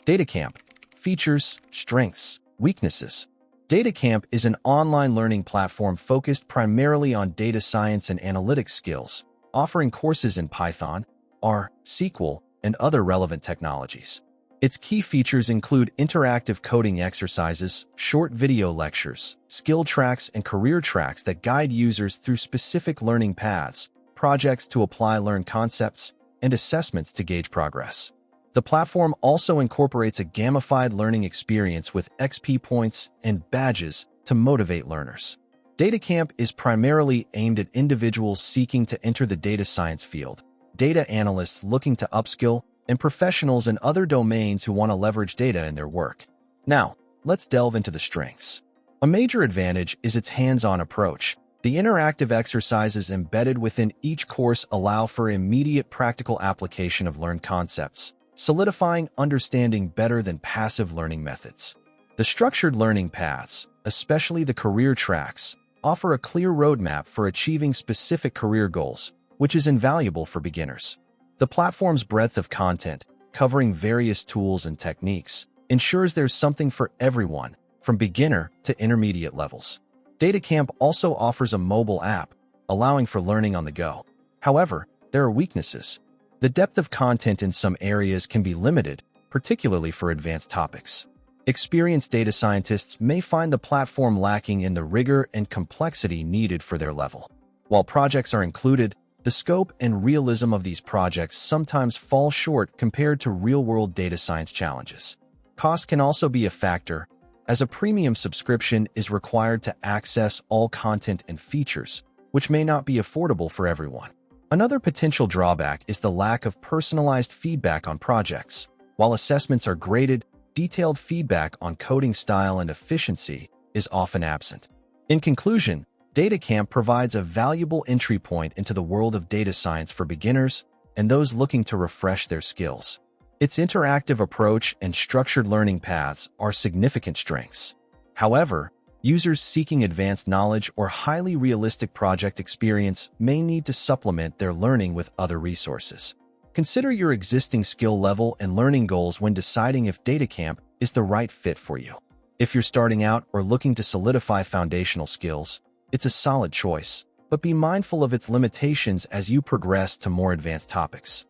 DataCamp. Features, strengths, weaknesses. DataCamp is an online learning platform focused primarily on data science and analytics skills, offering courses in Python, R, SQL, and other relevant technologies. Its key features include interactive coding exercises, short video lectures, skill tracks, and career tracks that guide users through specific learning paths, projects to apply learned concepts, and assessments to gauge progress. The platform also incorporates a gamified learning experience with XP points and badges to motivate learners. DataCamp is primarily aimed at individuals seeking to enter the data science field, data analysts looking to upskill, and professionals in other domains who want to leverage data in their work. Now, let's delve into the strengths. A major advantage is its hands-on approach. The interactive exercises embedded within each course allow for immediate practical application of learned concepts, solidifying understanding better than passive learning methods. The structured learning paths, especially the career tracks, offer a clear roadmap for achieving specific career goals, which is invaluable for beginners. The platform's breadth of content, covering various tools and techniques, ensures there's something for everyone, from beginner to intermediate levels. DataCamp also offers a mobile app, allowing for learning on the go. However, there are weaknesses. The depth of content in some areas can be limited, particularly for advanced topics. Experienced data scientists may find the platform lacking in the rigor and complexity needed for their level. While projects are included, the scope and realism of these projects sometimes fall short compared to real-world data science challenges. Cost can also be a factor, as a premium subscription is required to access all content and features, which may not be affordable for everyone. Another potential drawback is the lack of personalized feedback on projects. While assessments are graded, detailed feedback on coding style and efficiency is often absent. In conclusion, DataCamp provides a valuable entry point into the world of data science for beginners and those looking to refresh their skills. Its interactive approach and structured learning paths are significant strengths. However, users seeking advanced knowledge or highly realistic project experience may need to supplement their learning with other resources. Consider your existing skill level and learning goals when deciding if DataCamp is the right fit for you. If you're starting out or looking to solidify foundational skills, it's a solid choice, but be mindful of its limitations as you progress to more advanced topics.